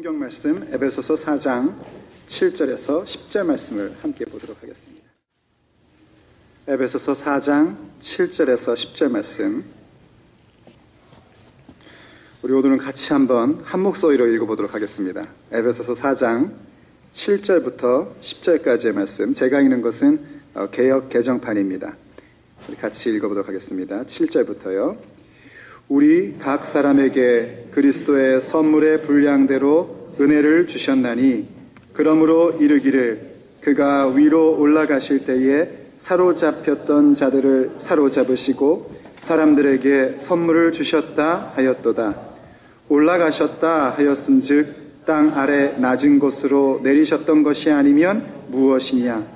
성경 말씀 에베소서 4장 7절에서 10절 말씀을 함께 보도록 하겠습니다. 에베소서 4장 7절에서 10절 말씀, 우리 오늘은 같이 한번 한 목소리로 읽어보도록 하겠습니다. 에베소서 4장 7절부터 10절까지의 말씀, 제가 읽는 것은 개역 개정판입니다. 우리 같이 읽어보도록 하겠습니다. 7절부터요. 우리 각 사람에게 그리스도의 선물의 분량대로 은혜를 주셨나니 그러므로 이르기를 그가 위로 올라가실 때에 사로잡혔던 자들을 사로잡으시고 사람들에게 선물을 주셨다 하였도다. 올라가셨다 하였은즉 땅 아래 낮은 곳으로 내리셨던 것이 아니면 무엇이냐.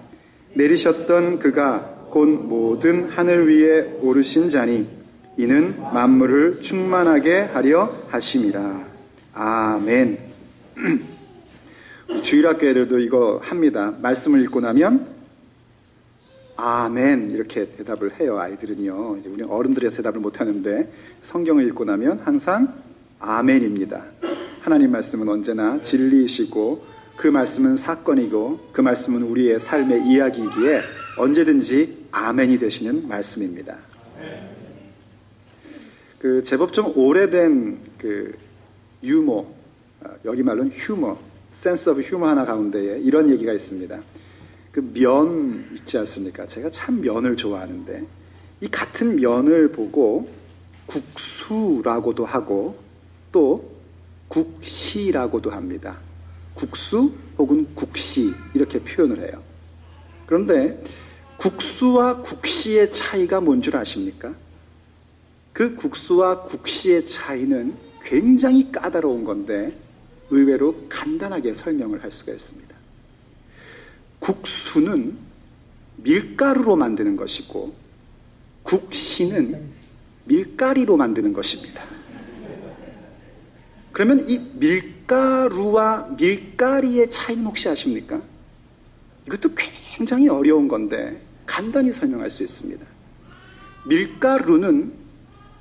내리셨던 그가 곧 모든 하늘 위에 오르신 자니 이는 만물을 충만하게 하려 하심이라. 아멘. 주일학교 애들도 이거 합니다. 말씀을 읽고 나면 아멘 이렇게 대답을 해요. 아이들은요. 이제 우리 어른들이 대답을 못하는데 성경을 읽고 나면 항상 아멘입니다. 하나님 말씀은 언제나 진리이시고 그 말씀은 사건이고 그 말씀은 우리의 삶의 이야기이기에 언제든지 아멘이 되시는 말씀입니다. 제법 좀 오래된 유머, 여기 말로는 휴머, 센스 오브 휴머 하나 가운데에 이런 얘기가 있습니다. 면 있지 않습니까? 제가 참 면을 좋아하는데 이 같은 면을 보고 국수라고도 하고 또 국시라고도 합니다. 국수 혹은 국시 이렇게 표현을 해요. 그런데 국수와 국시의 차이가 뭔 줄 아십니까? 그 국수와 국시의 차이는 굉장히 까다로운 건데 의외로 간단하게 설명을 할 수가 있습니다. 국수는 밀가루로 만드는 것이고 국시는 밀가리로 만드는 것입니다. 그러면 이 밀가루와 밀가리의 차이는 혹시 아십니까? 이것도 굉장히 어려운 건데 간단히 설명할 수 있습니다. 밀가루는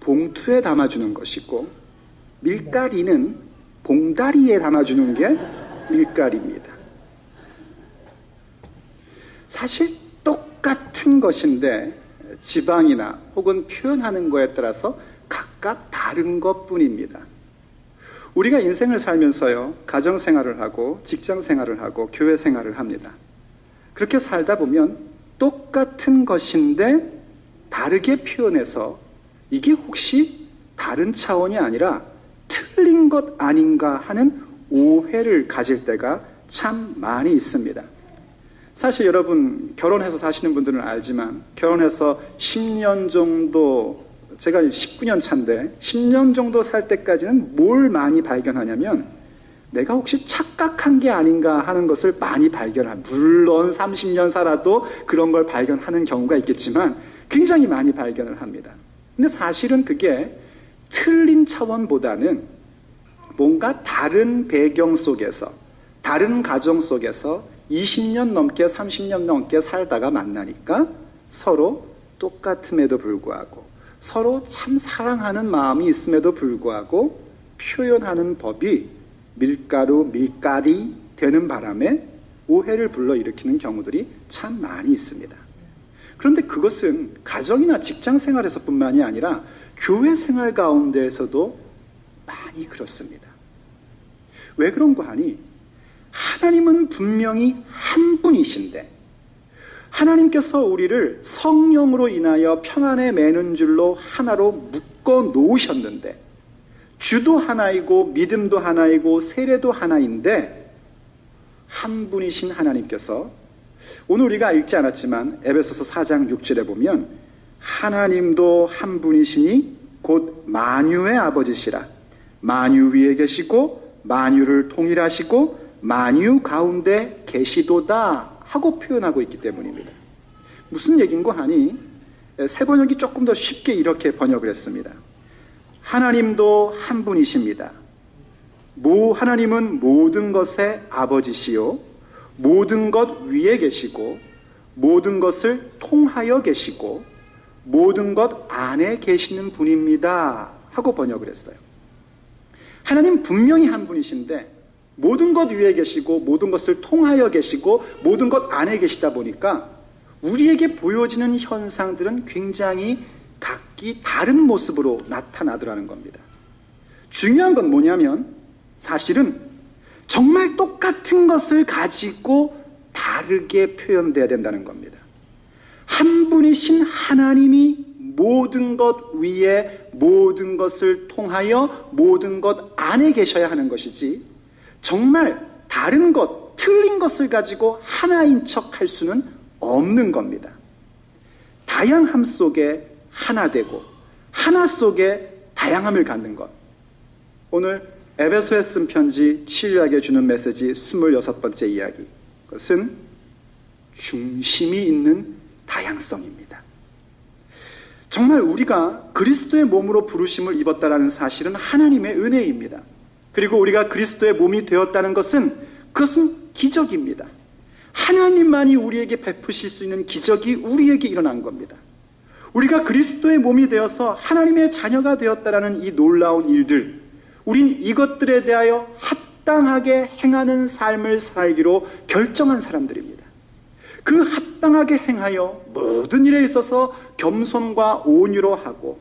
봉투에 담아주는 것이고 밀가리는 봉다리에 담아주는 게 밀가리입니다. 사실 똑같은 것인데 지방이나 혹은 표현하는 거에 따라서 각각 다른 것뿐입니다. 우리가 인생을 살면서요, 가정생활을 하고 직장생활을 하고 교회생활을 합니다. 그렇게 살다 보면 똑같은 것인데 다르게 표현해서 이게 혹시 다른 차원이 아니라 틀린 것 아닌가 하는 오해를 가질 때가 참 많이 있습니다. 사실 여러분 결혼해서 사시는 분들은 알지만 결혼해서 10년 정도, 제가 19년 차인데 10년 정도 살 때까지는 뭘 많이 발견하냐면 내가 혹시 착각한 게 아닌가 하는 것을 많이 발견합니다. 물론 30년 살아도 그런 걸 발견하는 경우가 있겠지만 굉장히 많이 발견을 합니다. 근데 사실은 그게 틀린 차원보다는 뭔가 다른 배경 속에서, 다른 가정 속에서 20년 넘게 30년 넘게 살다가 만나니까 서로 똑같음에도 불구하고 서로 참 사랑하는 마음이 있음에도 불구하고 표현하는 법이 밀가루, 밀가리 되는 바람에 오해를 불러일으키는 경우들이 참 많이 있습니다. 그런데 그것은 가정이나 직장 생활에서 뿐만이 아니라 교회 생활 가운데에서도 많이 그렇습니다. 왜 그런가 하니 하나님은 분명히 한 분이신데 하나님께서 우리를 성령으로 인하여 평안에 매는 줄로 하나로 묶어 놓으셨는데 주도 하나이고 믿음도 하나이고 세례도 하나인데 한 분이신 하나님께서 오늘 우리가 읽지 않았지만 에베소서 4장 6절에 보면 하나님도 한 분이시니 곧 만유의 아버지시라. 만유 위에 계시고 만유를 통일하시고 만유 가운데 계시도다 하고 표현하고 있기 때문입니다. 무슨 얘기인고 하니 새 번역이 조금 더 쉽게 이렇게 번역을 했습니다. 하나님도 한 분이십니다. 하나님은 모든 것의 아버지시요 모든 것 위에 계시고 모든 것을 통하여 계시고 모든 것 안에 계시는 분입니다 하고 번역을 했어요. 하나님 분명히 한 분이신데 모든 것 위에 계시고 모든 것을 통하여 계시고 모든 것 안에 계시다 보니까 우리에게 보여지는 현상들은 굉장히 각기 다른 모습으로 나타나더라는 겁니다. 중요한 건 뭐냐면 사실은 정말 똑같은 것을 가지고 다르게 표현돼야 된다는 겁니다. 한 분이신 하나님이 모든 것 위에 모든 것을 통하여 모든 것 안에 계셔야 하는 것이지 정말 다른 것, 틀린 것을 가지고 하나인 척 할 수는 없는 겁니다. 다양함 속에 하나 되고 하나 속에 다양함을 갖는 것. 오늘 에베소에 쓴 편지 7일에게 주는 메시지 26번째 이야기. 그것은 중심이 있는 다양성입니다. 정말 우리가 그리스도의 몸으로 부르심을 입었다는 사실은 하나님의 은혜입니다. 그리고 우리가 그리스도의 몸이 되었다는 그것은 기적입니다. 하나님만이 우리에게 베푸실 수 있는 기적이 우리에게 일어난 겁니다. 우리가 그리스도의 몸이 되어서 하나님의 자녀가 되었다는 이 놀라운 일들, 우린 이것들에 대하여 합당하게 행하는 삶을 살기로 결정한 사람들입니다. 그 합당하게 행하여 모든 일에 있어서 겸손과 온유로 하고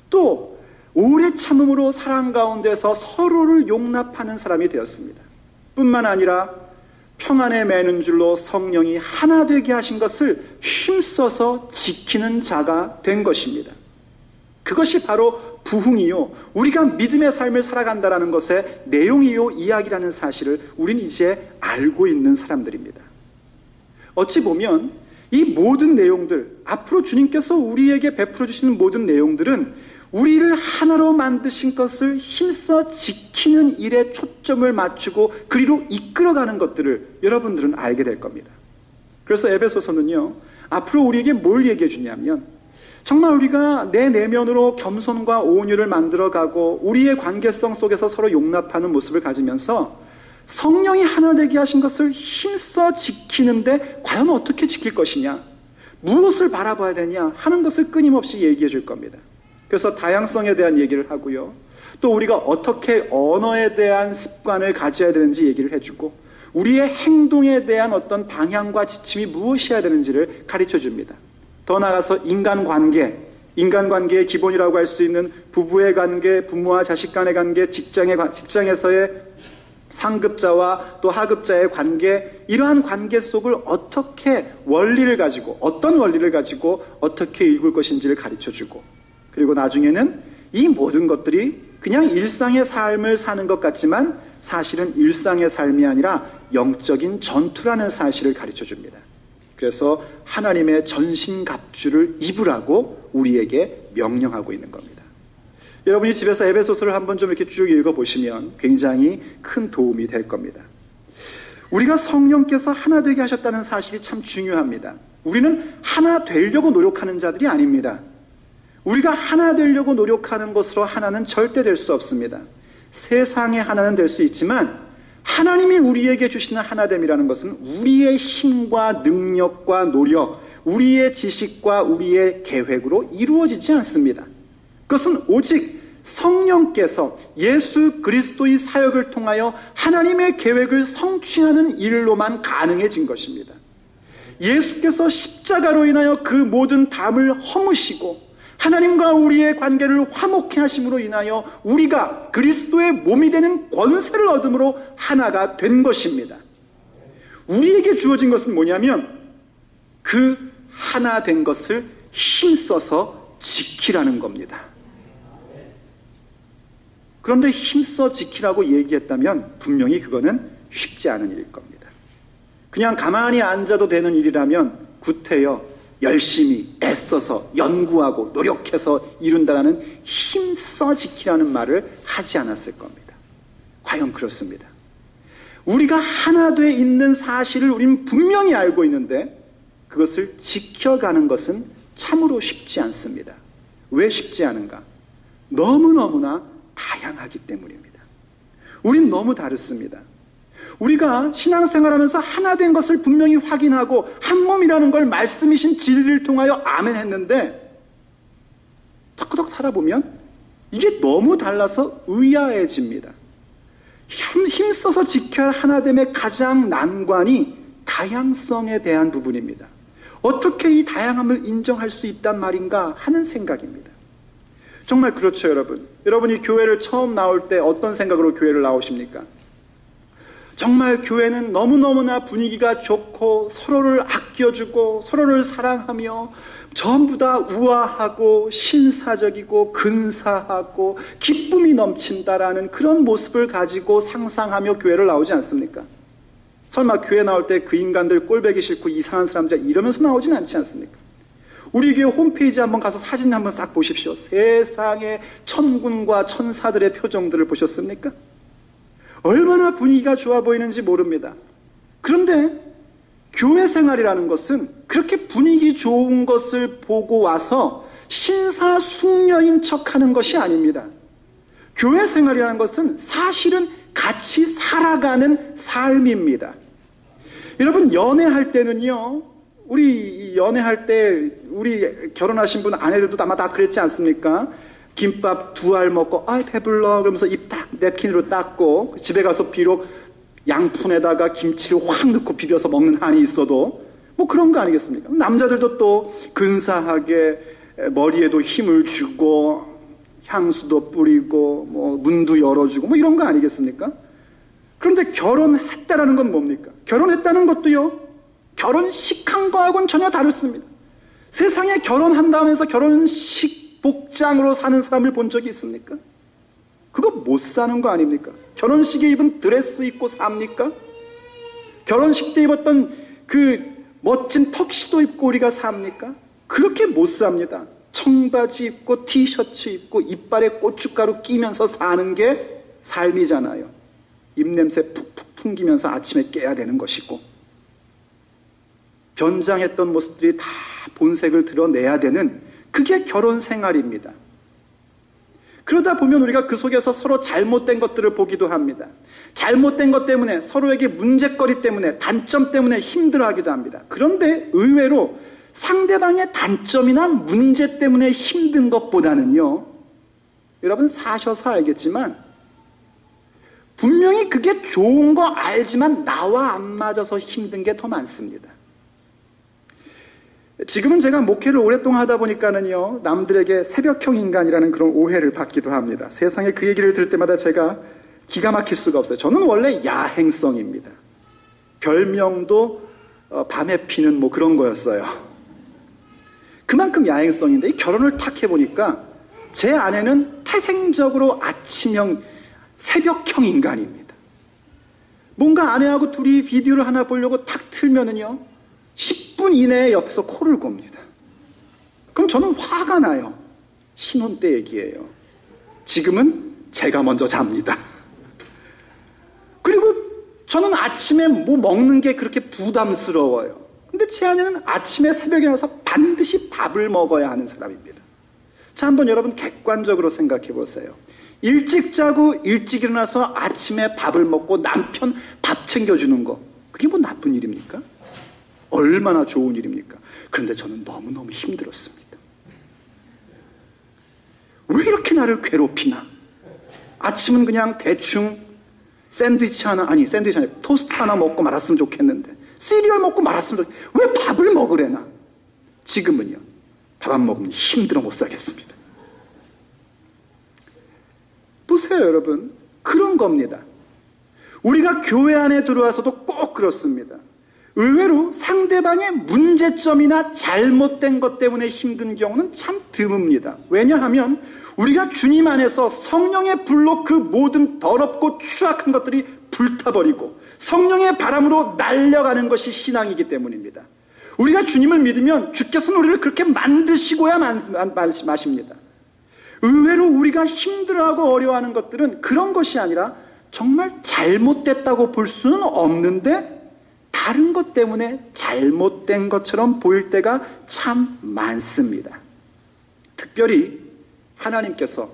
또 오래 참음으로 사랑 가운데서 서로를 용납하는 사람이 되었습니다. 뿐만 아니라 평안에 매는 줄로 성령이 하나 되게 하신 것을 힘써서 지키는 자가 된 것입니다. 그것이 바로 부흥이요, 우리가 믿음의 삶을 살아간다는 것의 내용이요 이야기라는 사실을 우린 이제 알고 있는 사람들입니다. 어찌 보면 이 모든 내용들, 앞으로 주님께서 우리에게 베풀어 주시는 모든 내용들은 우리를 하나로 만드신 것을 힘써 지키는 일에 초점을 맞추고 그리로 이끌어가는 것들을 여러분들은 알게 될 겁니다. 그래서 에베소서는요, 앞으로 우리에게 뭘 얘기해 주냐면 정말 우리가 내 내면으로 겸손과 온유를 만들어가고 우리의 관계성 속에서 서로 용납하는 모습을 가지면서 성령이 하나 되게 하신 것을 힘써 지키는데 과연 어떻게 지킬 것이냐, 무엇을 바라봐야 되냐 하는 것을 끊임없이 얘기해 줄 겁니다. 그래서 다양성에 대한 얘기를 하고요, 또 우리가 어떻게 언어에 대한 습관을 가져야 되는지 얘기를 해주고 우리의 행동에 대한 어떤 방향과 지침이 무엇이어야 되는지를 가르쳐 줍니다. 더 나아가서 인간관계의 기본이라고 할 수 있는 부부의 관계, 부모와 자식 간의 관계, 직장에서의 상급자와 또 하급자의 관계, 이러한 관계 속을 어떤 원리를 가지고 어떻게 읽을 것인지를 가르쳐주고, 그리고 나중에는 이 모든 것들이 그냥 일상의 삶을 사는 것 같지만 사실은 일상의 삶이 아니라 영적인 전투라는 사실을 가르쳐줍니다. 그래서 하나님의 전신갑주를 입으라고 우리에게 명령하고 있는 겁니다. 여러분이 집에서 에베소서를 한번 좀 이렇게 쭉 읽어보시면 굉장히 큰 도움이 될 겁니다. 우리가 성령께서 하나 되게 하셨다는 사실이 참 중요합니다. 우리는 하나 되려고 노력하는 자들이 아닙니다. 우리가 하나 되려고 노력하는 것으로 하나는 절대 될 수 없습니다. 세상의 하나는 될 수 있지만 하나님이 우리에게 주시는 하나됨이라는 것은 우리의 힘과 능력과 노력, 우리의 지식과 우리의 계획으로 이루어지지 않습니다. 그것은 오직 성령께서 예수 그리스도의 사역을 통하여 하나님의 계획을 성취하는 일로만 가능해진 것입니다. 예수께서 십자가로 인하여 그 모든 담을 허무시고 하나님과 우리의 관계를 화목케 하심으로 인하여 우리가 그리스도의 몸이 되는 권세를 얻음으로 하나가 된 것입니다. 우리에게 주어진 것은 뭐냐면 그 하나 된 것을 힘써서 지키라는 겁니다. 그런데 힘써 지키라고 얘기했다면 분명히 그거는 쉽지 않은 일일 겁니다. 그냥 가만히 앉아도 되는 일이라면 구태여 열심히 애써서 연구하고 노력해서 이룬다라는 힘써 지키라는 말을 하지 않았을 겁니다. 과연 그렇습니다. 우리가 하나 돼 있는 사실을 우리는 분명히 알고 있는데 그것을 지켜가는 것은 참으로 쉽지 않습니다. 왜 쉽지 않은가? 너무너무나 다양하기 때문입니다. 우린 너무 다릅니다. 우리가 신앙생활하면서 하나 된 것을 분명히 확인하고 한 몸이라는 걸 말씀이신 진리를 통하여 아멘 했는데 덕덕 살아보면 이게 너무 달라서 의아해집니다. 힘써서 지켜야 할 하나됨의 가장 난관이 다양성에 대한 부분입니다. 어떻게 이 다양함을 인정할 수 있단 말인가 하는 생각입니다. 정말 그렇죠, 여러분. 여러분이 교회를 처음 나올 때 어떤 생각으로 교회를 나오십니까? 정말 교회는 너무너무나 분위기가 좋고 서로를 아껴주고 서로를 사랑하며 전부 다 우아하고 신사적이고 근사하고 기쁨이 넘친다라는 그런 모습을 가지고 상상하며 교회를 나오지 않습니까? 설마 교회 나올 때 그 인간들 꼴보기 싫고 이상한 사람들 이러면서 나오진 않지 않습니까? 우리 교회 홈페이지 한번 가서 사진 한번 싹 보십시오. 세상의 천군과 천사들의 표정들을 보셨습니까? 얼마나 분위기가 좋아 보이는지 모릅니다. 그런데 교회 생활이라는 것은 그렇게 분위기 좋은 것을 보고 와서 신사숙녀인 척하는 것이 아닙니다. 교회 생활이라는 것은 사실은 같이 살아가는 삶입니다. 여러분, 연애할 때는요, 우리 연애할 때 우리 결혼하신 분 아내들도 아마 다 그랬지 않습니까? 김밥 2알 먹고 배불러 그러면서 입 딱 냅킨으로 닦고 집에 가서 비록 양푼에다가 김치를 확 넣고 비벼서 먹는 한이 있어도 뭐 그런 거 아니겠습니까? 남자들도 또 근사하게 머리에도 힘을 주고 향수도 뿌리고 뭐 문도 열어주고 뭐 이런 거 아니겠습니까? 그런데 결혼했다라는 건 뭡니까? 결혼했다는 것도요, 결혼식한 거하고는 전혀 다릅니다. 세상에 결혼한다고 해서 결혼식 복장으로 사는 사람을 본 적이 있습니까? 그거 못 사는 거 아닙니까? 결혼식에 입은 드레스 입고 삽니까? 결혼식 때 입었던 그 멋진 턱시도 입고 우리가 삽니까? 그렇게 못 삽니다. 청바지 입고 티셔츠 입고 이빨에 고춧가루 끼면서 사는 게 삶이잖아요. 입냄새 푹푹 풍기면서 아침에 깨야 되는 것이고, 변장했던 모습들이 다 본색을 드러내야 되는 그게 결혼 생활입니다. 그러다 보면 우리가 그 속에서 서로 잘못된 것들을 보기도 합니다. 잘못된 것 때문에, 서로에게 문제거리 때문에, 단점 때문에 힘들어하기도 합니다. 그런데 의외로 상대방의 단점이나 문제 때문에 힘든 것보다는요, 여러분 사셔서 알겠지만 분명히 그게 좋은 거 알지만 나와 안 맞아서 힘든 게 더 많습니다. 지금은 제가 목회를 오랫동안 하다 보니까는요, 남들에게 새벽형 인간이라는 그런 오해를 받기도 합니다. 세상에 그 얘기를 들을 때마다 제가 기가 막힐 수가 없어요. 저는 원래 야행성입니다. 별명도 밤에 피는 뭐 그런 거였어요. 그만큼 야행성인데, 이 결혼을 탁 해보니까 제 아내는 태생적으로 아침형, 새벽형 인간입니다. 뭔가 아내하고 둘이 비디오를 하나 보려고 탁 틀면은요, 10분 이내에 옆에서 코를 곱니다. 그럼 저는 화가 나요. 신혼 때 얘기예요. 지금은 제가 먼저 잡니다. 그리고 저는 아침에 뭐 먹는 게 그렇게 부담스러워요. 근데 제 아내는 아침에 새벽에 일어나서 반드시 밥을 먹어야 하는 사람입니다. 자, 한번 여러분 객관적으로 생각해 보세요. 일찍 자고 일찍 일어나서 아침에 밥을 먹고 남편 밥 챙겨주는 거, 그게 뭐 나쁜 일입니까? 얼마나 좋은 일입니까? 그런데 저는 너무너무 힘들었습니다. 왜 이렇게 나를 괴롭히나? 아침은 그냥 대충 샌드위치 하나, 아니 샌드위치 아니 토스트 하나 먹고 말았으면 좋겠는데, 시리얼 먹고 말았으면 좋겠는데 왜 밥을 먹으래나? 지금은요, 밥 안 먹으면 힘들어 못 살겠습니다. 보세요, 여러분. 그런 겁니다. 우리가 교회 안에 들어와서도 꼭 그렇습니다. 의외로 상대방의 문제점이나 잘못된 것 때문에 힘든 경우는 참 드뭅니다. 왜냐하면 우리가 주님 안에서 성령의 불로 그 모든 더럽고 추악한 것들이 불타버리고 성령의 바람으로 날려가는 것이 신앙이기 때문입니다. 우리가 주님을 믿으면 주께서는 우리를 그렇게 만드시고야 마십니다. 의외로 우리가 힘들어하고 어려워하는 것들은 그런 것이 아니라 정말 잘못됐다고 볼 수는 없는데 다른 것 때문에 잘못된 것처럼 보일 때가 참 많습니다. 특별히 하나님께서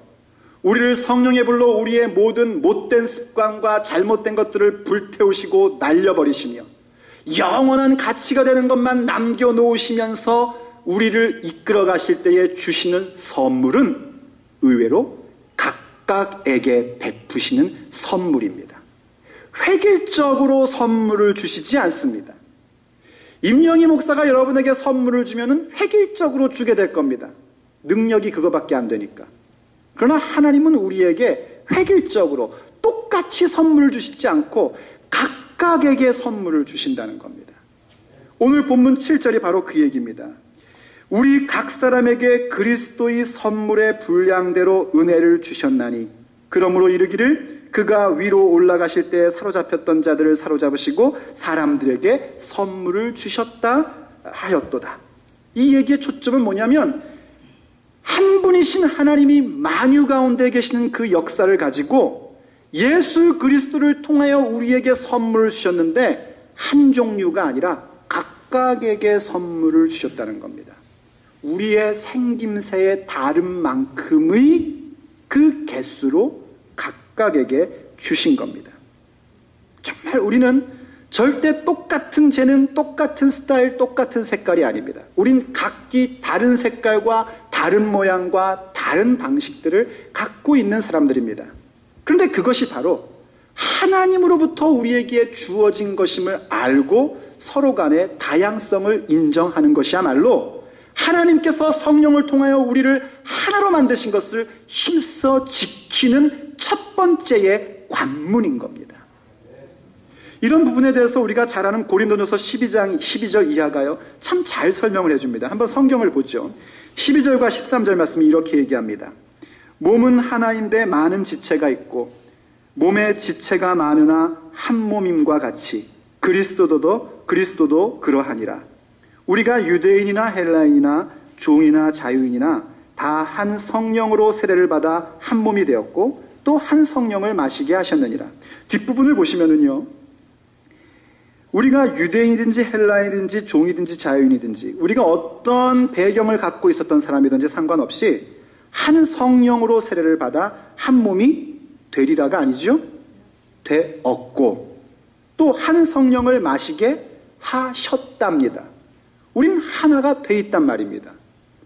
우리를 성령의 불로 우리의 모든 못된 습관과 잘못된 것들을 불태우시고 날려버리시며 영원한 가치가 되는 것만 남겨놓으시면서 우리를 이끌어 가실 때에 주시는 선물은 의외로 각각에게 베푸시는 선물입니다. 획일적으로 선물을 주시지 않습니다. 임영희 목사가 여러분에게 선물을 주면은 획일적으로 주게 될 겁니다. 능력이 그거밖에 안 되니까. 그러나 하나님은 우리에게 획일적으로 똑같이 선물을 주시지 않고 각각에게 선물을 주신다는 겁니다. 오늘 본문 7절이 바로 그 얘기입니다. 우리 각 사람에게 그리스도의 선물의 분량대로 은혜를 주셨나니 그러므로 이르기를 그가 위로 올라가실 때 사로잡혔던 자들을 사로잡으시고 사람들에게 선물을 주셨다 하였도다. 이 얘기의 초점은 뭐냐면 한 분이신 하나님이 만유 가운데 계시는 그 역사를 가지고 예수 그리스도를 통하여 우리에게 선물을 주셨는데 한 종류가 아니라 각각에게 선물을 주셨다는 겁니다. 우리의 생김새의 다름만큼의 그 개수로 각각에게 주신 겁니다. 정말 우리는 절대 똑같은 재능, 똑같은 스타일, 똑같은 색깔이 아닙니다. 우린 각기 다른 색깔과 다른 모양과 다른 방식들을 갖고 있는 사람들입니다. 그런데 그것이 바로 하나님으로부터 우리에게 주어진 것임을 알고 서로 간의 다양성을 인정하는 것이야말로 하나님께서 성령을 통하여 우리를 하나로 만드신 것을 힘써 지키는 첫 번째의 관문인 겁니다. 이런 부분에 대해서 우리가 잘 아는 고린도전서 12장 12절 이하가요 참 잘 설명을 해줍니다. 한번 성경을 보죠. 12절과 13절 말씀이 이렇게 얘기합니다. 몸은 하나인데 많은 지체가 있고 몸의 지체가 많으나 한 몸임과 같이 그리스도도 그러하니라. 우리가 유대인이나 헬라인이나 종이나 자유인이나 다 한 성령으로 세례를 받아 한 몸이 되었고 또 한 성령을 마시게 하셨느니라. 뒷부분을 보시면은요. 우리가 유대인이든지 헬라인이든지 종이든지 자유인이든지 우리가 어떤 배경을 갖고 있었던 사람이든지 상관없이 한 성령으로 세례를 받아 한 몸이 되리라가 아니죠. 되었고 또 한 성령을 마시게 하셨답니다. 우린 하나가 돼 있단 말입니다.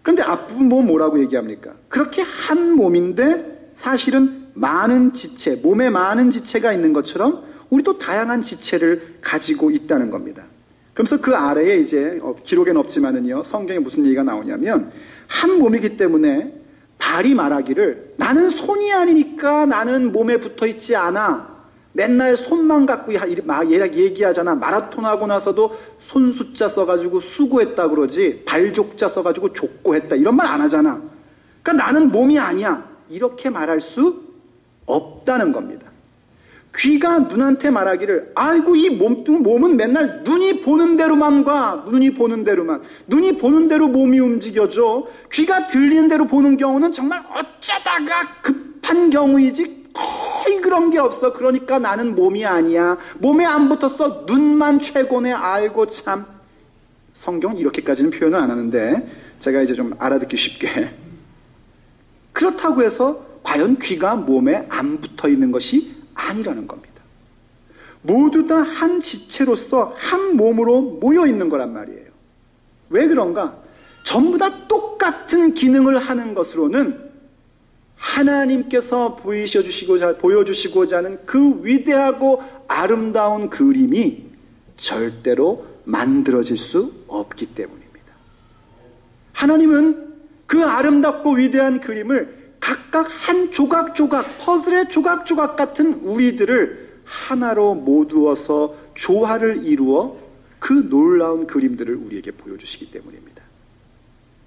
그런데 앞부분 보면 뭐라고 얘기합니까? 그렇게 한 몸인데 사실은 많은 지체, 몸에 많은 지체가 있는 것처럼 우리도 다양한 지체를 가지고 있다는 겁니다. 그러면서 그 아래에 이제 기록에는 없지만은요, 성경에 무슨 얘기가 나오냐면 한 몸이기 때문에 발이 말하기를 나는 손이 아니니까 나는 몸에 붙어 있지 않아. 맨날 손만 갖고 막 얘기하잖아. 마라톤 하고 나서도 손 숫자 써가지고 수고했다 그러지 발족자 써가지고 족고했다 이런 말 안 하잖아. 그러니까 나는 몸이 아니야 이렇게 말할 수 없다는 겁니다. 귀가 눈한테 말하기를 아이고 이 몸은 맨날 눈이 보는 대로만 가. 눈이 보는 대로 몸이 움직여져. 귀가 들리는 대로 보는 경우는 정말 어쩌다가 급한 경우이지 거의 그런 게 없어. 그러니까 나는 몸이 아니야. 몸에 안 붙었어. 눈만 최고네. 아이고 참. 성경은 이렇게까지는 표현을 안 하는데 제가 이제 좀 알아듣기 쉽게. 그렇다고 해서 과연 귀가 몸에 안 붙어 있는 것이 아니라는 겁니다. 모두 다 한 지체로서 한 몸으로 모여 있는 거란 말이에요. 왜 그런가? 전부 다 똑같은 기능을 하는 것으로는 하나님께서 보여주시고자 하는 그 위대하고 아름다운 그림이 절대로 만들어질 수 없기 때문입니다. 하나님은 그 아름답고 위대한 그림을 각각 한 조각조각, 퍼즐의 조각조각 같은 우리들을 하나로 모두어서 조화를 이루어 그 놀라운 그림들을 우리에게 보여주시기 때문입니다.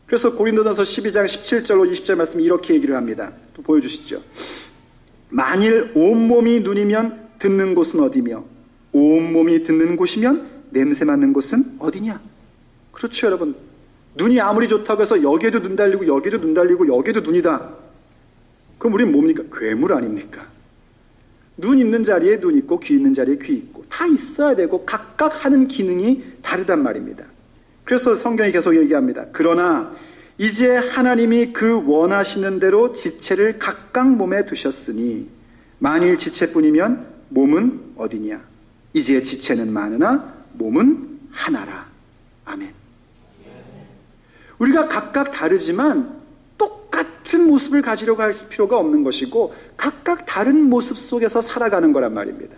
그래서 고린도전서 12장 17절로 20절 말씀이 이렇게 얘기를 합니다. 또 보여주시죠. 만일 온몸이 눈이면 듣는 곳은 어디며 온몸이 듣는 곳이면 냄새 맡는 곳은 어디냐? 그렇죠, 여러분. 눈이 아무리 좋다고 해서 여기에도 눈 달리고 여기에도 눈 달리고 여기에도 눈이다. 그럼 우리는 뭡니까? 괴물 아닙니까? 눈 있는 자리에 눈 있고 귀 있는 자리에 귀 있고 다 있어야 되고 각각 하는 기능이 다르단 말입니다. 그래서 성경이 계속 얘기합니다. 그러나 이제 하나님이 그 원하시는 대로 지체를 각각 몸에 두셨으니 만일 지체뿐이면 몸은 어디냐? 이제 지체는 많으나 몸은 하나라. 아멘. 우리가 각각 다르지만 똑같은 모습을 가지려고 할 필요가 없는 것이고 각각 다른 모습 속에서 살아가는 거란 말입니다.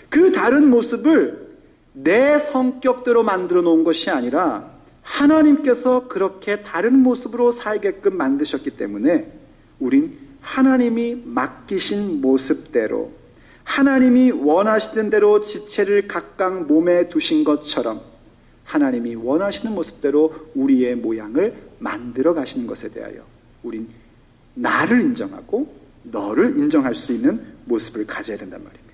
그 다른 모습을 내 성격대로 만들어 놓은 것이 아니라 하나님께서 그렇게 다른 모습으로 살게끔 만드셨기 때문에 우린 하나님이 맡기신 모습대로, 하나님이 원하시는 대로 지체를 각각 몸에 두신 것처럼 하나님이 원하시는 모습대로 우리의 모양을 만들어 가시는 것에 대하여 우린 나를 인정하고 너를 인정할 수 있는 모습을 가져야 된단 말입니다.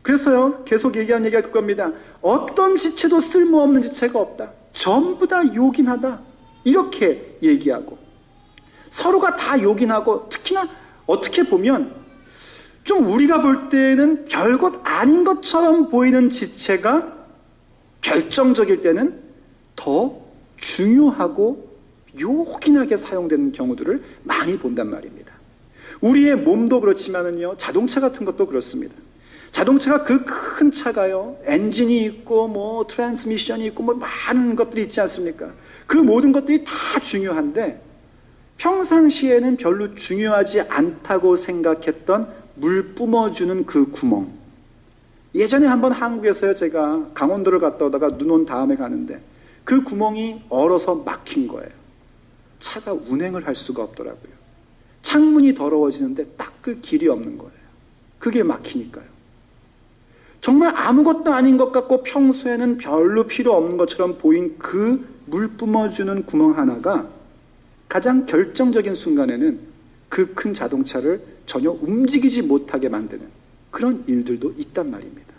그래서요, 계속 얘기하는 얘기가 그겁니다. 어떤 지체도 쓸모없는 지체가 없다. 전부 다 요긴하다. 이렇게 얘기하고, 서로가 다 요긴하고, 특히나 어떻게 보면 좀 우리가 볼 때는 별것 아닌 것처럼 보이는 지체가 결정적일 때는 더 중요하고 요긴하게 사용되는 경우들을 많이 본단 말입니다. 우리의 몸도 그렇지만은요, 자동차 같은 것도 그렇습니다. 자동차가 그 큰 차가요, 엔진이 있고 뭐 트랜스미션이 있고 뭐 많은 것들이 있지 않습니까? 그 모든 것들이 다 중요한데 평상시에는 별로 중요하지 않다고 생각했던 물 뿜어주는 그 구멍. 예전에 한번 한국에서요, 제가 강원도를 갔다 오다가 눈 온 다음에 가는데 그 구멍이 얼어서 막힌 거예요. 차가 운행을 할 수가 없더라고요. 창문이 더러워지는데 닦을 길이 없는 거예요. 그게 막히니까요. 정말 아무것도 아닌 것 같고 평소에는 별로 필요 없는 것처럼 보인 그 물 뿜어주는 구멍 하나가 가장 결정적인 순간에는 그 큰 자동차를 전혀 움직이지 못하게 만드는 그런 일들도 있단 말입니다.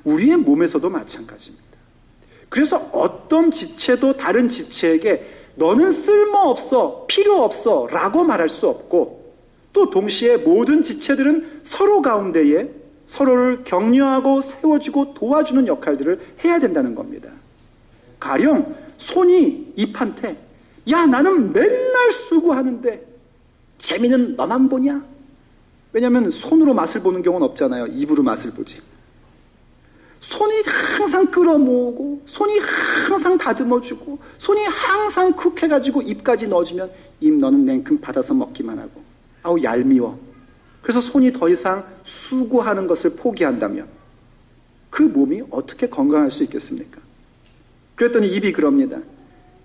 우리의 몸에서도 마찬가지입니다. 그래서 어떤 지체도 다른 지체에게 너는 쓸모없어, 필요 없어 라고 말할 수 없고, 또 동시에 모든 지체들은 서로 가운데에 서로를 격려하고 세워주고 도와주는 역할들을 해야 된다는 겁니다. 가령 손이 입한테 야, 나는 맨날 수고하는데 재미는 너만 보냐? 왜냐하면 손으로 맛을 보는 경우는 없잖아요. 입으로 맛을 보지. 손이 항상 끌어모으고 손이 항상 다듬어주고 손이 항상 쿡 해가지고 입까지 넣어주면 입 너는 냉큼 받아서 먹기만 하고 아우 얄미워. 그래서 손이 더 이상 수고하는 것을 포기한다면 그 몸이 어떻게 건강할 수 있겠습니까? 그랬더니 입이 그럽니다.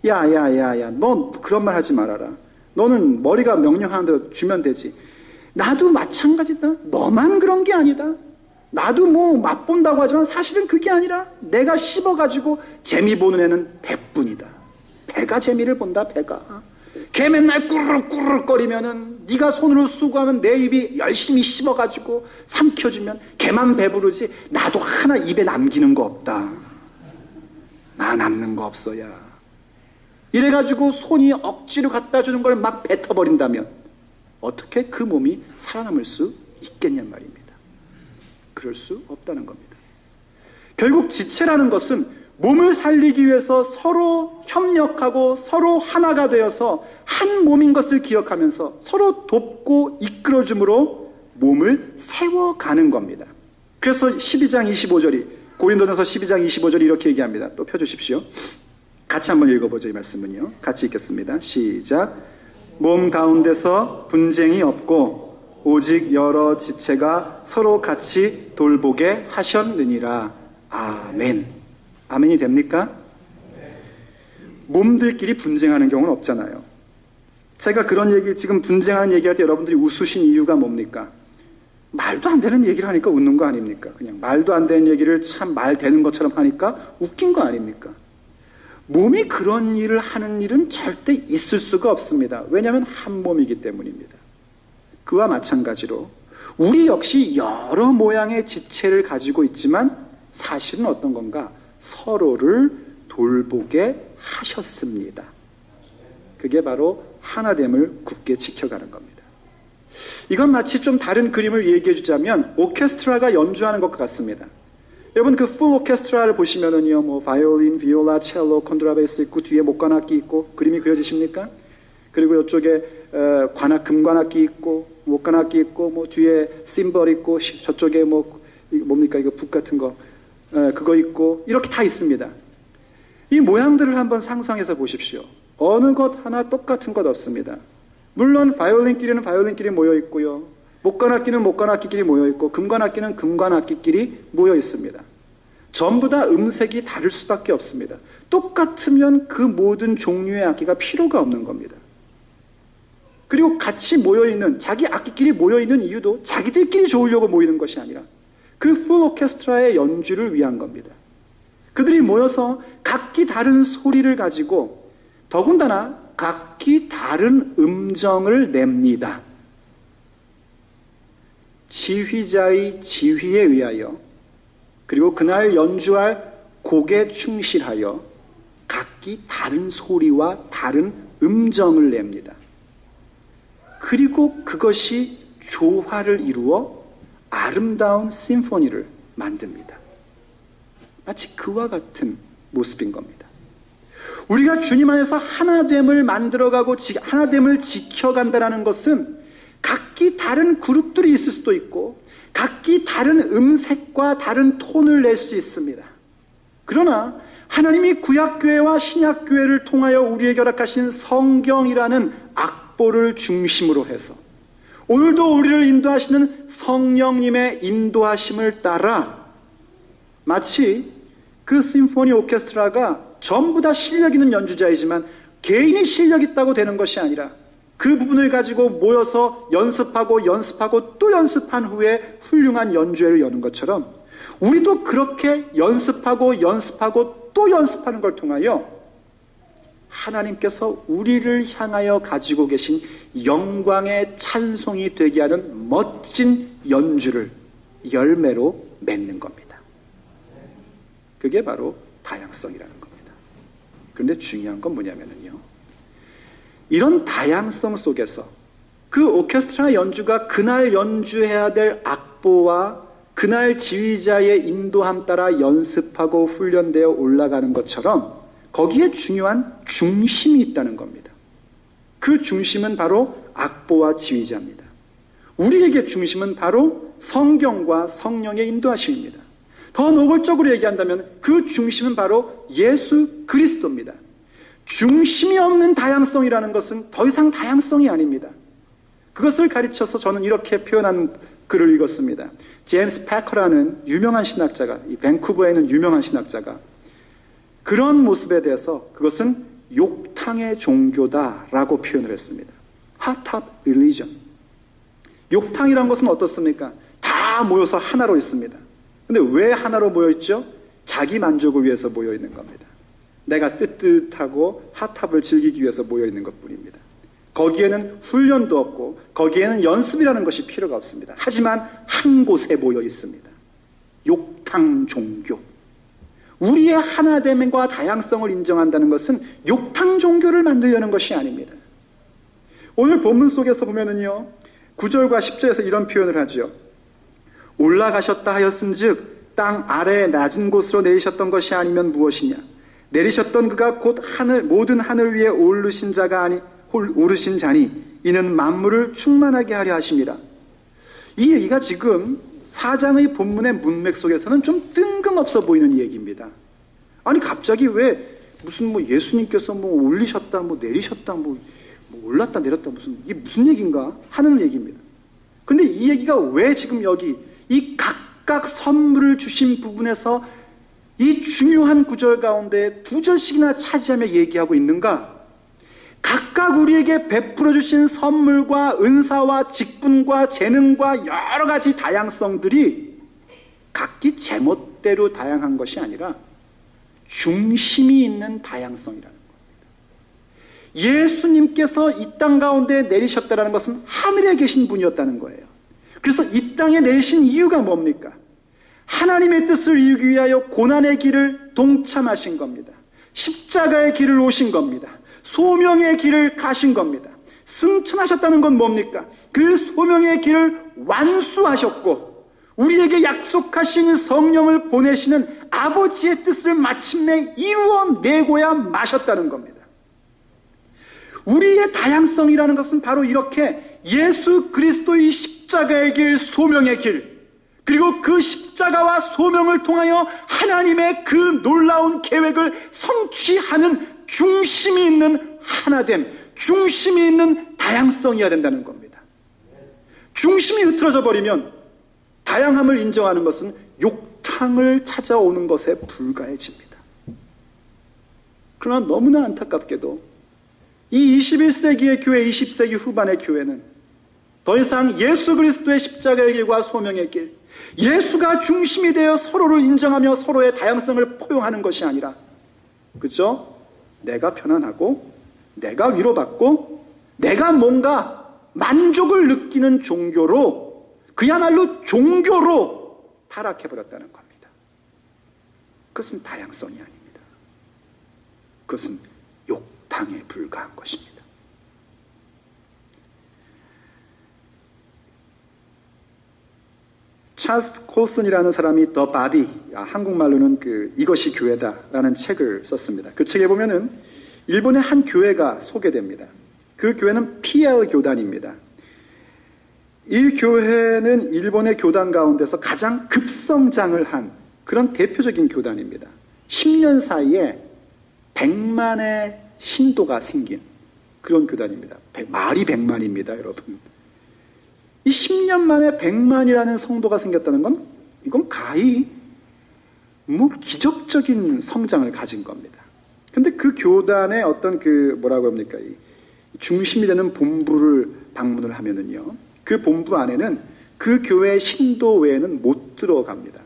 야야야야, 너 그런 말 하지 말아라. 너는 머리가 명령하는 대로 주면 되지. 나도 마찬가지다. 너만 그런 게 아니다. 나도 뭐 맛본다고 하지만 사실은 그게 아니라 내가 씹어가지고 재미 보는 애는 배뿐이다. 배가 재미를 본다. 배가. 걔 맨날 꾸르륵꾸르륵거리면은 네가 손으로 수고하면 내 입이 열심히 씹어가지고 삼켜주면 걔만 배부르지 나도 하나 입에 남기는 거 없다. 나 남는 거 없어야. 이래가지고 손이 억지로 갖다 주는 걸 막 뱉어버린다면 어떻게 그 몸이 살아남을 수 있겠냔 말입니다. 그럴 수 없다는 겁니다. 결국 지체라는 것은 몸을 살리기 위해서 서로 협력하고 서로 하나가 되어서 한 몸인 것을 기억하면서 서로 돕고 이끌어줌으로 몸을 세워가는 겁니다. 그래서 12장 25절이 고린도전서 12장 25절이 이렇게 얘기합니다. 또 펴주십시오. 같이 한번 읽어보죠. 이 말씀은요. 같이 읽겠습니다. 시작. 몸 가운데서 분쟁이 없고 오직 여러 지체가 서로 같이 돌보게 하셨느니라. 아멘. 아멘이 됩니까? 몸들끼리 분쟁하는 경우는 없잖아요. 제가 그런 얘기, 지금 분쟁하는 얘기할 때 여러분들이 웃으신 이유가 뭡니까? 말도 안 되는 얘기를 하니까 웃는 거 아닙니까? 그냥 말도 안 되는 얘기를 참 말 되는 것처럼 하니까 웃긴 거 아닙니까? 몸이 그런 일을 하는 일은 절대 있을 수가 없습니다. 왜냐하면 한 몸이기 때문입니다. 그와 마찬가지로 우리 역시 여러 모양의 지체를 가지고 있지만 사실은 어떤 건가? 서로를 돌보게 하셨습니다. 그게 바로 하나됨을 굳게 지켜가는 겁니다. 이건 마치 좀 다른 그림을 얘기해 주자면 오케스트라가 연주하는 것과 같습니다. 여러분 그 풀 오케스트라를 보시면은요, 뭐 바이올린, 비올라, 첼로, 콘트라베이스 있고 뒤에 목관악기 있고 그림이 그려지십니까? 그리고 이쪽에 금관악기 있고 목관악기 있고 뭐 뒤에 심벌 있고 저쪽에 뭐 뭡니까 이거 북 같은 거 그거 있고 이렇게 다 있습니다. 이 모양들을 한번 상상해서 보십시오. 어느 것 하나 똑같은 것 없습니다. 물론 바이올린끼리는 바이올린끼리 모여 있고요. 목관악기는 목관악기끼리 모여있고 금관악기는 금관악기끼리 모여있습니다. 전부 다 음색이 다를 수밖에 없습니다. 똑같으면 그 모든 종류의 악기가 필요가 없는 겁니다. 그리고 같이 모여있는, 자기 악기끼리 모여있는 이유도 자기들끼리 좋으려고 모이는 것이 아니라 그 풀 오케스트라의 연주를 위한 겁니다. 그들이 모여서 각기 다른 소리를 가지고 더군다나 각기 다른 음정을 냅니다. 지휘자의 지휘에 의하여, 그리고 그날 연주할 곡에 충실하여 각기 다른 소리와 다른 음정을 냅니다. 그리고 그것이 조화를 이루어 아름다운 심포니를 만듭니다. 마치 그와 같은 모습인 겁니다. 우리가 주님 안에서 하나됨을 만들어가고 하나됨을 지켜간다는 것은 각기 다른 그룹들이 있을 수도 있고 각기 다른 음색과 다른 톤을 낼 수 있습니다. 그러나 하나님이 구약교회와 신약교회를 통하여 우리에게 허락하신 성경이라는 악보를 중심으로 해서 오늘도 우리를 인도하시는 성령님의 인도하심을 따라 마치 그 심포니 오케스트라가 전부 다 실력 있는 연주자이지만 개인이 실력 있다고 되는 것이 아니라 그 부분을 가지고 모여서 연습하고 또 연습한 후에 훌륭한 연주회를 여는 것처럼 우리도 그렇게 연습하고 또 연습하는 걸 통하여 하나님께서 우리를 향하여 가지고 계신 영광의 찬송이 되게 하는 멋진 연주를 열매로 맺는 겁니다. 그게 바로 다양성이라는 겁니다. 그런데 중요한 건 뭐냐면요, 이런 다양성 속에서 그 오케스트라 연주가 그날 연주해야 될 악보와 그날 지휘자의 인도함 따라 연습하고 훈련되어 올라가는 것처럼 거기에 중요한 중심이 있다는 겁니다. 그 중심은 바로 악보와 지휘자입니다. 우리에게 중심은 바로 성경과 성령의 인도하심입니다. 더 노골적으로 얘기한다면 그 중심은 바로 예수 그리스도입니다. 중심이 없는 다양성이라는 것은 더 이상 다양성이 아닙니다. 그것을 가르쳐서 저는 이렇게 표현한 글을 읽었습니다. 제임스 패커라는 유명한 신학자가, 이 밴쿠버에 있는 유명한 신학자가 그런 모습에 대해서 그것은 욕탕의 종교다라고 표현을 했습니다. Hot Tub Religion. 욕탕이라는 것은 어떻습니까? 다 모여서 하나로 있습니다. 근데 왜 하나로 모여있죠? 자기 만족을 위해서 모여있는 겁니다. 내가 뜨뜻하고 핫탑을 즐기기 위해서 모여있는 것뿐입니다. 거기에는 훈련도 없고 거기에는 연습이라는 것이 필요가 없습니다. 하지만 한 곳에 모여 있습니다. 욕탕 종교. 우리의 하나됨과 다양성을 인정한다는 것은 욕탕 종교를 만들려는 것이 아닙니다. 오늘 본문 속에서 보면은요, 9절과 10절에서 이런 표현을 하죠. 올라가셨다 하였은즉 땅 아래의 낮은 곳으로 내리셨던 것이 아니면 무엇이냐? 내리셨던 그가 곧 하늘, 모든 하늘 위에 오르신 자니 이는 만물을 충만하게 하려 하심이라. 이 얘기가 지금 4장의 본문의 문맥 속에서는 좀 뜬금없어 보이는 얘기입니다. 아니 갑자기 왜 무슨 예수님께서 올리셨다 내리셨다 올랐다 내렸다 이게 무슨 얘기인가 하는 얘기입니다. 근데 이 얘기가 왜 지금 여기 이 각각 선물을 주신 부분에서 이 중요한 구절 가운데 2절씩이나 차지하며 얘기하고 있는가? 각각 우리에게 베풀어 주신 선물과 은사와 직분과 재능과 여러 가지 다양성들이 각기 제멋대로 다양한 것이 아니라 중심이 있는 다양성이라는 겁니다. 예수님께서 이 땅 가운데 내리셨다는 것은 하늘에 계신 분이었다는 거예요. 그래서 이 땅에 내리신 이유가 뭡니까? 하나님의 뜻을 이루기 위하여 고난의 길을 동참하신 겁니다. 십자가의 길을 오신 겁니다. 소명의 길을 가신 겁니다. 승천하셨다는 건 뭡니까? 그 소명의 길을 완수하셨고 우리에게 약속하신 성령을 보내시는 아버지의 뜻을 마침내 이루어내고야 마셨다는 겁니다. 우리의 다양성이라는 것은 바로 이렇게 예수 그리스도의 십자가의 길, 소명의 길, 그리고 그 십자가와 소명을 통하여 하나님의 그 놀라운 계획을 성취하는 중심이 있는 하나됨, 중심이 있는 다양성이어야 된다는 겁니다. 중심이 흐트러져 버리면 다양함을 인정하는 것은 욕탕을 찾아오는 것에 불과해집니다. 그러나 너무나 안타깝게도 이 21세기의 교회, 20세기 후반의 교회는 더 이상 예수 그리스도의 십자가의 길과 소명의 길, 예수가 중심이 되어 서로를 인정하며 서로의 다양성을 포용하는 것이 아니라, 그죠? 내가 편안하고 내가 위로받고 내가 뭔가 만족을 느끼는 종교로, 그야말로 종교로 타락해버렸다는 겁니다. 그것은 다양성이 아닙니다. 그것은 욕탕에 불과한 것입니다. 찰스 콜슨이라는 사람이 더 바디, 한국말로는 이것이 교회다라는 책을 썼습니다. 그 책에 보면은 일본의 한 교회가 소개됩니다. 그 교회는 PL 교단입니다. 이 교회는 일본의 교단 가운데서 가장 급성장을 한 그런 대표적인 교단입니다. 10년 사이에 100만의 신도가 생긴 그런 교단입니다. 말이 100만입니다, 여러분. 이 10년 만에 100만이라는 성도가 생겼다는 건 이건 가히 기적적인 성장을 가진 겁니다. 근데 그 교단의 어떤 뭐라고 합니까? 이 중심이 되는 본부를 방문을 하면은요, 그 본부 안에는 그 교회의 신도 외에는 못 들어갑니다.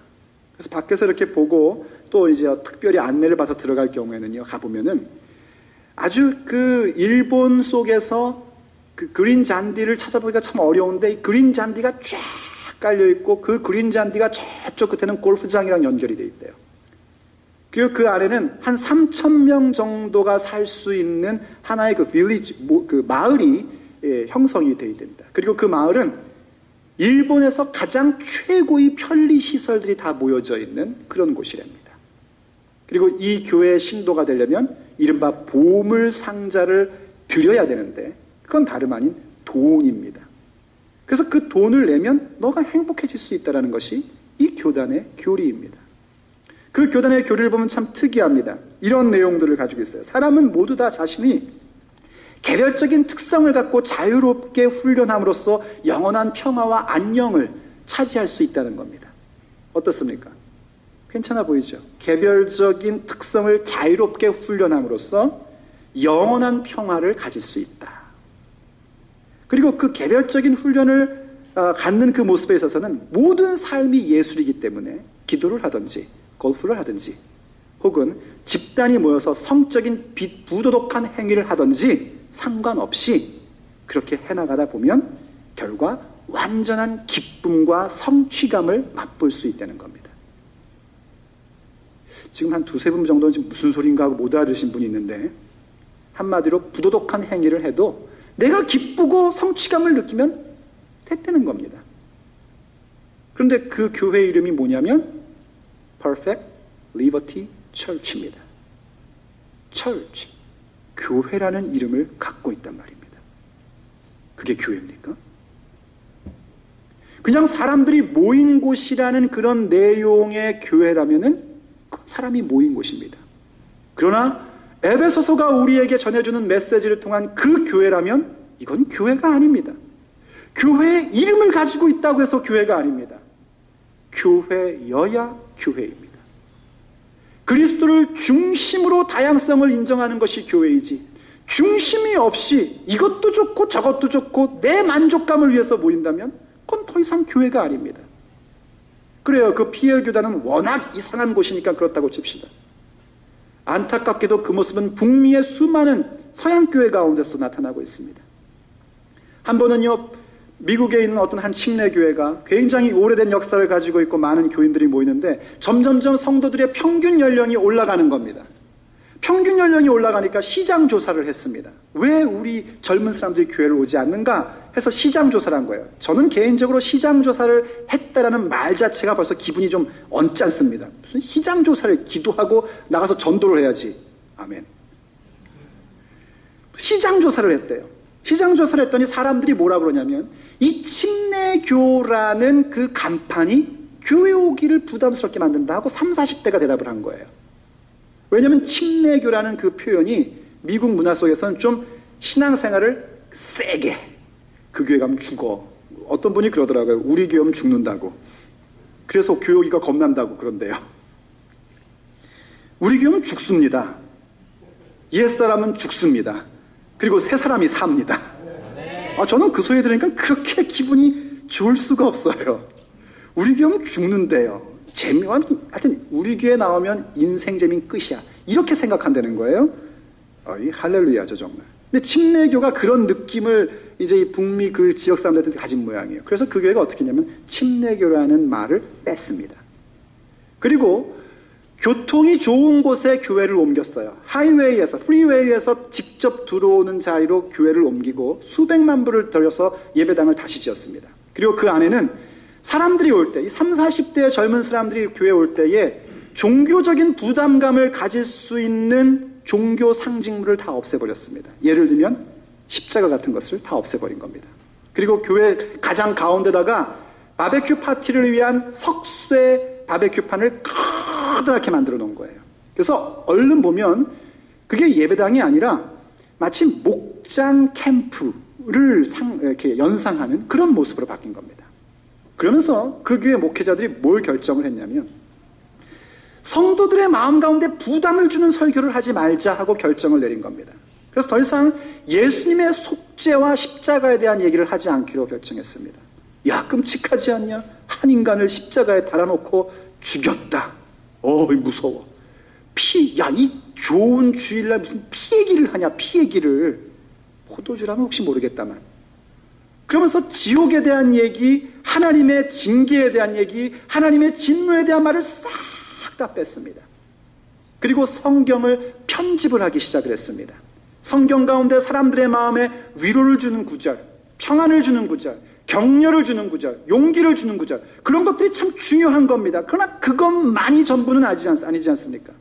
그래서 밖에서 이렇게 보고 또 이제 특별히 안내를 받아서 들어갈 경우에는요, 가보면은 아주 일본 속에서 그린 잔디를 찾아보기가 참 어려운데, 이 그린 잔디가 쫙 깔려있고 그 그린 잔디가 저쪽 끝에는 골프장이랑 연결이 돼 있대요. 그리고 그 안에는 한 3,000명 정도가 살 수 있는 하나의 빌리지, 마을이 형성이 되어 있답니다. 그리고 그 마을은 일본에서 가장 최고의 편리시설들이 다 모여져 있는 그런 곳이랍니다. 그리고 이 교회의 신도가 되려면 이른바 보물상자를 드려야 되는데, 그건 다름 아닌 돈입니다. 그래서 그 돈을 내면 너가 행복해질 수 있다는 것이 이 교단의 교리입니다. 그 교단의 교리를 보면 참 특이합니다. 이런 내용들을 가지고 있어요. 사람은 모두 다 자신이 개별적인 특성을 갖고 자유롭게 훈련함으로써 영원한 평화와 안녕을 차지할 수 있다는 겁니다. 어떻습니까? 괜찮아 보이죠? 개별적인 특성을 자유롭게 훈련함으로써 영원한 평화를 가질 수 있다. 그리고 그 개별적인 훈련을 갖는 그 모습에 있어서는 모든 삶이 예술이기 때문에 기도를 하든지 골프를 하든지 혹은 집단이 모여서 성적인 부도덕한 행위를 하든지 상관없이 그렇게 해나가다 보면 결과 완전한 기쁨과 성취감을 맛볼 수 있다는 겁니다. 지금 한 두세 분 정도는 지금 무슨 소린가 하고 못 알아들으신 분이 있는데, 한마디로 부도덕한 행위를 해도 내가 기쁘고 성취감을 느끼면 됐다는 겁니다. 그런데 그 교회 이름이 뭐냐면 Perfect Liberty Church입니다. Church, 교회라는 이름을 갖고 있단 말입니다. 그게 교회입니까? 그냥 사람들이 모인 곳이라는 그런 내용의 교회라면은 그 사람이 모인 곳입니다. 그러나 에베소서가 우리에게 전해주는 메시지를 통한 그 교회라면 이건 교회가 아닙니다. 교회의 이름을 가지고 있다고 해서 교회가 아닙니다. 교회여야 교회입니다. 그리스도를 중심으로 다양성을 인정하는 것이 교회이지, 중심이 없이 이것도 좋고 저것도 좋고 내 만족감을 위해서 모인다면 그건 더 이상 교회가 아닙니다. 그래요. 그 PL 교단은 워낙 이상한 곳이니까 그렇다고 칩시다. 안타깝게도 그 모습은 북미의 수많은 서양교회 가운데서 나타나고 있습니다. 한 번은요, 미국에 있는 어떤 한 침례교회가 굉장히 오래된 역사를 가지고 있고 많은 교인들이 모이는데 점점점 성도들의 평균 연령이 올라가는 겁니다. 평균 연령이 올라가니까 시장 조사를 했습니다. 왜 우리 젊은 사람들이 교회를 오지 않는가 해서 시장 조사를 한 거예요. 저는 개인적으로 시장 조사를 했다라는 말 자체가 벌써 기분이 좀 언짢습니다. 무슨 시장 조사를, 기도하고 나가서 전도를 해야지. 아멘. 시장 조사를 했대요. 시장 조사를 했더니 사람들이 뭐라 그러냐면 이 침례교라는 그 간판이 교회 오기를 부담스럽게 만든다 하고 30, 40대가 대답을 한 거예요. 왜냐하면 침례교라는 그 표현이 미국 문화 속에서는 좀 신앙생활을 세게, 그 교회 가면 죽어, 어떤 분이 그러더라고요. 우리 교회는 죽는다고. 그래서 교육이가 겁난다고 그런데요. 우리 교회는 죽습니다. 옛사람은 죽습니다. 그리고 새 사람이 삽니다. 저는 그 소리 들으니까 그렇게 기분이 좋을 수가 없어요. 우리 교회는 죽는데요. 하여튼 우리 교회 나오면 인생 재미는 끝이야. 이렇게 생각한다는 거예요. 할렐루야죠, 정말. 근데 침례교가 그런 느낌을 이제 이 북미 그 지역 사람들한테 가진 모양이에요. 그래서 그 교회가 어떻게 했냐면 침례교라는 말을 뺐습니다. 그리고 교통이 좋은 곳에 교회를 옮겼어요. 하이웨이에서, 프리웨이에서 직접 들어오는 자리로 교회를 옮기고 수백만 불을 들여서 예배당을 다시 지었습니다. 그리고 그 안에는 사람들이 올 때, 이 30, 40대의 젊은 사람들이 교회에 올 때에 종교적인 부담감을 가질 수 있는 종교 상징물을 다 없애버렸습니다. 예를 들면 십자가 같은 것을 다 없애버린 겁니다. 그리고 교회 가장 가운데다가 바베큐 파티를 위한 석쇠 바베큐판을 커다랗게 만들어 놓은 거예요. 그래서 얼른 보면 그게 예배당이 아니라 마치 목장 캠프를 이렇게 연상하는 그런 모습으로 바뀐 겁니다. 그러면서 그 교회 목회자들이 뭘 결정을 했냐면 성도들의 마음 가운데 부담을 주는 설교를 하지 말자 하고 결정을 내린 겁니다. 그래서 더 이상 예수님의 속죄와 십자가에 대한 얘기를 하지 않기로 결정했습니다. 야, 끔찍하지 않냐? 한 인간을 십자가에 달아놓고 죽였다. 무서워. 이 좋은 주일날 무슨 피 얘기를 하냐, 피 얘기를. 포도주라면 혹시 모르겠다만. 그러면서 지옥에 대한 얘기, 하나님의 징계에 대한 얘기, 하나님의 진노에 대한 말을 싹 다 뺐습니다. 그리고 성경을 편집을 하기 시작을 했습니다. 성경 가운데 사람들의 마음에 위로를 주는 구절, 평안을 주는 구절, 격려를 주는 구절, 용기를 주는 구절, 그런 것들이 참 중요한 겁니다. 그러나 그것만이 전부는 아니지 않습니까?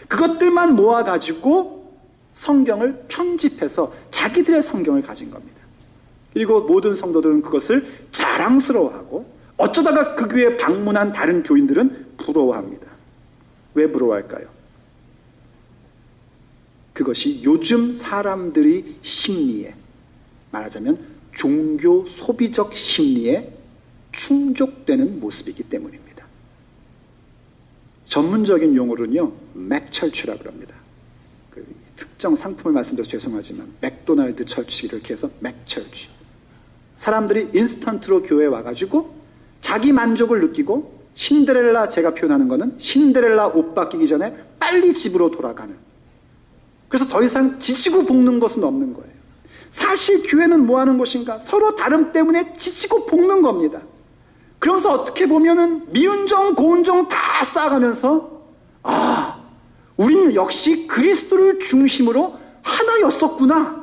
그것들만 모아가지고 성경을 편집해서 자기들의 성경을 가진 겁니다. 그리고 모든 성도들은 그것을 자랑스러워하고 어쩌다가 그 교회에 방문한 다른 교인들은 부러워합니다. 왜 부러워할까요? 그것이 요즘 사람들의 심리에, 말하자면 종교 소비적 심리에 충족되는 모습이기 때문입니다. 전문적인 용어로는요, 맥철치라고 합니다. 특정 상품을 말씀드려서 죄송하지만 맥도날드 철치 이렇게 해서 맥철치. 사람들이 인스턴트로 교회에 와가지고 자기 만족을 느끼고 신데렐라, 제가 표현하는 거는 신데렐라 옷 바뀌기 전에 빨리 집으로 돌아가는. 그래서 더 이상 지치고 볶는 것은 없는 거예요. 사실 교회는 뭐 하는 곳인가? 서로 다름 때문에 지치고 볶는 겁니다. 그러면서 어떻게 보면은 미운정, 고운정 다 쌓아가면서 우리는 역시 그리스도를 중심으로 하나였었구나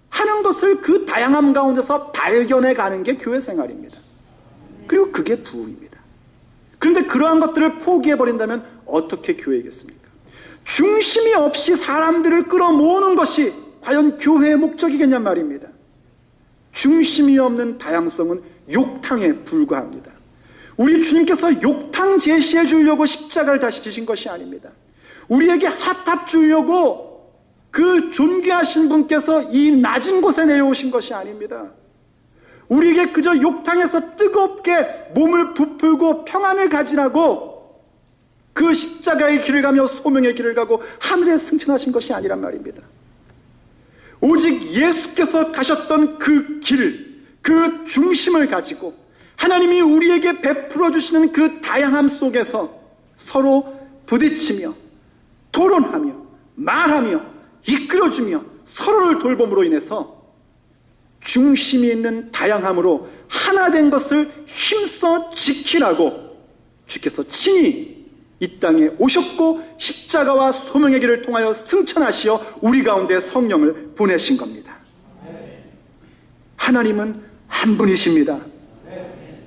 하는 것을 그 다양함 가운데서 발견해 가는 게 교회 생활입니다. 그리고 그게 부흥입니다. 그런데 그러한 것들을 포기해버린다면 어떻게 교회이겠습니까? 중심이 없이 사람들을 끌어모으는 것이 과연 교회의 목적이겠냔 말입니다. 중심이 없는 다양성은 욕탕에 불과합니다. 우리 주님께서 욕탕 제시해 주려고 십자가를 다시 지신 것이 아닙니다. 우리에게 핫합 주려고 그 존귀하신 분께서 이 낮은 곳에 내려오신 것이 아닙니다. 우리에게 그저 욕탕에서 뜨겁게 몸을 부풀고 평안을 가지라고 그 십자가의 길을 가며 소명의 길을 가고 하늘에 승천하신 것이 아니란 말입니다. 오직 예수께서 가셨던 그 길, 그 중심을 가지고 하나님이 우리에게 베풀어 주시는 그 다양함 속에서 서로 부딪히며 토론하며 말하며 이끌어주며 서로를 돌봄으로 인해서 중심이 있는 다양함으로 하나 된 것을 힘써 지키라고 주께서 친히 이 땅에 오셨고 십자가와 소명의 길을 통하여 승천하시어 우리 가운데 성령을 보내신 겁니다. 하나님은 한 분이십니다.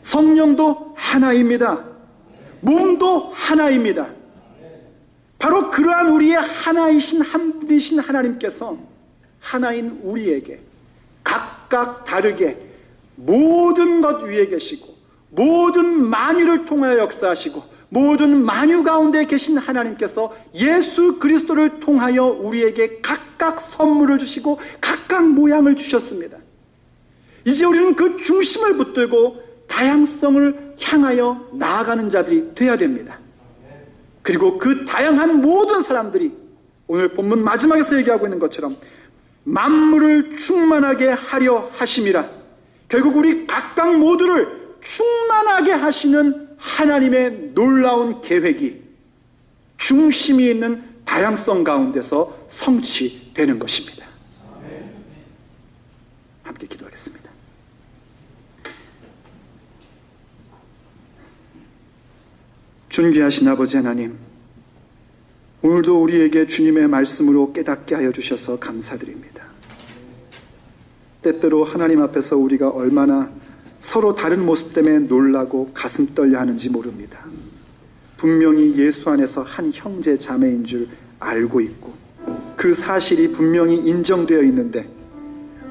성령도 하나입니다. 몸도 하나입니다. 바로 그러한 우리의 하나이신 한 분이신 하나님께서 하나인 우리에게 각각 다르게 모든 것 위에 계시고 모든 만유를 통하여 역사하시고 모든 만유 가운데 계신 하나님께서 예수 그리스도를 통하여 우리에게 각각 선물을 주시고 각각 모양을 주셨습니다. 이제 우리는 그 중심을 붙들고 다양성을 향하여 나아가는 자들이 되어야 됩니다. 그리고 그 다양한 모든 사람들이 오늘 본문 마지막에서 얘기하고 있는 것처럼 만물을 충만하게 하려 하심이라. 결국 우리 각각 모두를 충만하게 하시는 하나님의 놀라운 계획이 중심이 있는 다양성 가운데서 성취되는 것입니다. 함께 기도하겠습니다. 존귀하신 아버지 하나님, 오늘도 우리에게 주님의 말씀으로 깨닫게 하여 주셔서 감사드립니다. 때때로 하나님 앞에서 우리가 얼마나 서로 다른 모습 때문에 놀라고 가슴 떨려 하는지 모릅니다. 분명히 예수 안에서 한 형제 자매인 줄 알고 있고 그 사실이 분명히 인정되어 있는데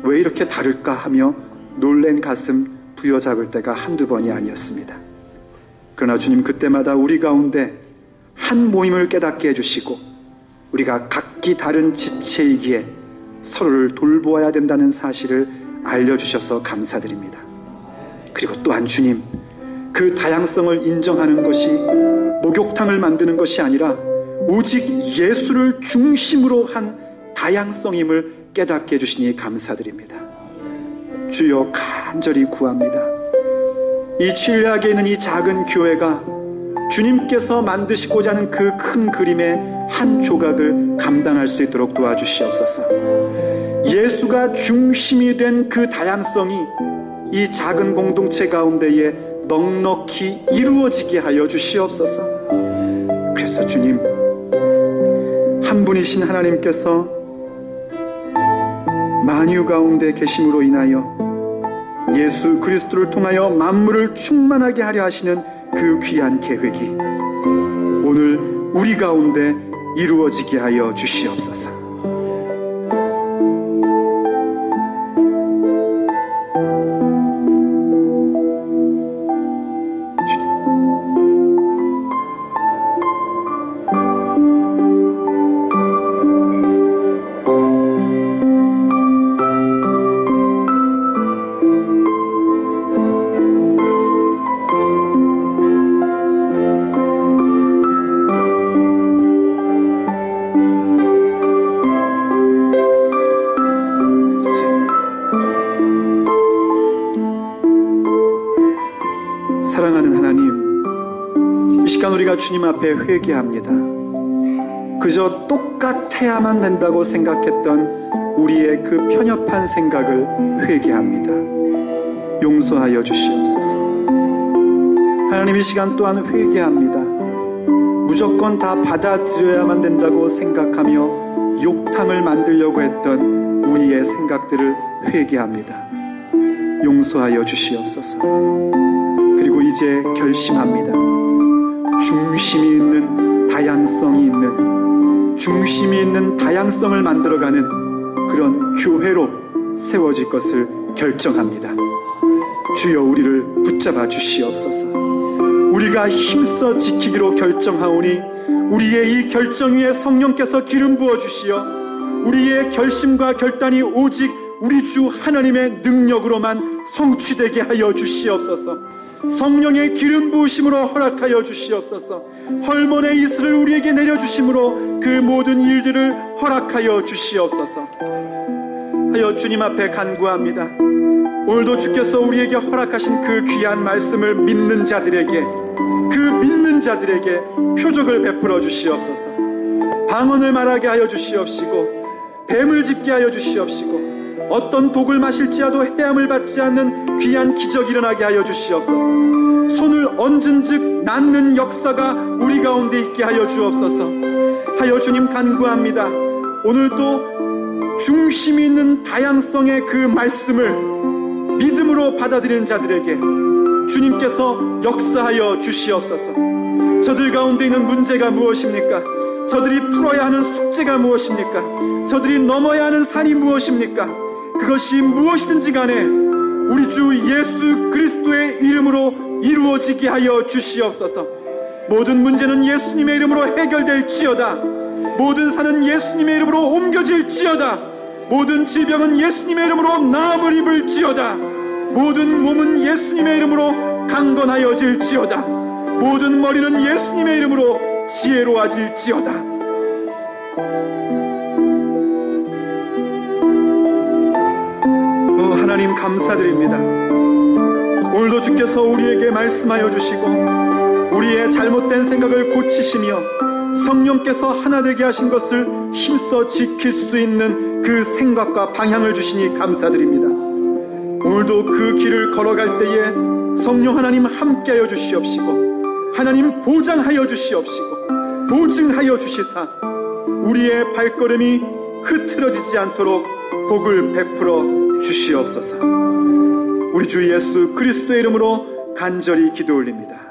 왜 이렇게 다를까 하며 놀란 가슴 부여잡을 때가 한두 번이 아니었습니다. 그러나 주님, 그때마다 우리 가운데 한 모임을 깨닫게 해주시고 우리가 각기 다른 지체이기에 서로를 돌보아야 된다는 사실을 알려주셔서 감사드립니다. 그리고 또한 주님, 그 다양성을 인정하는 것이 목욕탕을 만드는 것이 아니라 오직 예수를 중심으로 한 다양성임을 깨닫게 해주시니 감사드립니다. 주여, 간절히 구합니다. 이 칠레아기에 있는 이 작은 교회가 주님께서 만드시고자 하는 그 큰 그림의 한 조각을 감당할 수 있도록 도와주시옵소서. 예수가 중심이 된 그 다양성이 이 작은 공동체 가운데에 넉넉히 이루어지게 하여 주시옵소서. 그래서 주님, 한 분이신 하나님께서 만유 가운데 계심으로 인하여 예수 그리스도를 통하여 만물을 충만하게 하려 하시는 그 귀한 계획이 오늘 우리 가운데 이루어지게 하여 주시옵소서. 사랑하는 하나님, 이 시간 우리가 주님 앞에 회개합니다. 그저 똑같아야만 된다고 생각했던 우리의 그 편협한 생각을 회개합니다. 용서하여 주시옵소서. 하나님, 이 시간 또한 회개합니다. 무조건 다 받아들여야만 된다고 생각하며 욕탕을 만들려고 했던 우리의 생각들을 회개합니다. 용서하여 주시옵소서. 그리고 이제 결심합니다. 중심이 있는 다양성이 있는, 중심이 있는 다양성을 만들어가는 그런 교회로 세워질 것을 결정합니다. 주여, 우리를 붙잡아 주시옵소서. 우리가 힘써 지키기로 결정하오니 우리의 이 결정 위에 성령께서 기름 부어 주시어 우리의 결심과 결단이 오직 우리 주 하나님의 능력으로만 성취되게 하여 주시옵소서. 성령의 기름 부으심으로 허락하여 주시옵소서. 헐몬의 이슬을 우리에게 내려주심으로 그 모든 일들을 허락하여 주시옵소서. 하여 주님 앞에 간구합니다. 오늘도 주께서 우리에게 허락하신 그 귀한 말씀을 믿는 자들에게, 그 믿는 자들에게 표적을 베풀어 주시옵소서. 방언을 말하게 하여 주시옵시고 뱀을 짚게 하여 주시옵시고 어떤 독을 마실지라도 해함을 받지 않는 귀한 기적이 일어나게 하여 주시옵소서. 손을 얹은 즉 낫는 역사가 우리 가운데 있게 하여 주옵소서. 하여 주님 간구합니다. 오늘도 중심이 있는 다양성의 그 말씀을 믿음으로 받아들이는 자들에게 주님께서 역사하여 주시옵소서. 저들 가운데 있는 문제가 무엇입니까? 저들이 풀어야 하는 숙제가 무엇입니까? 저들이 넘어야 하는 산이 무엇입니까? 그것이 무엇이든지 간에 우리 주 예수 그리스도의 이름으로 이루어지게 하여 주시옵소서. 모든 문제는 예수님의 이름으로 해결될지어다. 모든 산은 예수님의 이름으로 옮겨질지어다. 모든 질병은 예수님의 이름으로 나음을 입을지어다. 모든 몸은 예수님의 이름으로 강건하여질지어다. 모든 머리는 예수님의 이름으로 지혜로워질지어다. 하나님 감사드립니다. 오늘도 주께서 우리에게 말씀하여 주시고 우리의 잘못된 생각을 고치시며 성령께서 하나 되게 하신 것을 힘써 지킬 수 있는 그 생각과 방향을 주시니 감사드립니다. 오늘도 그 길을 걸어갈 때에 성령 하나님 함께하여 주시옵시고 하나님 보장하여 주시옵시고 보증하여 주시사 우리의 발걸음이 흐트러지지 않도록 복을 베풀어 주시옵소서. 우리 주 예수 그리스도의 이름으로 간절히 기도 올립니다.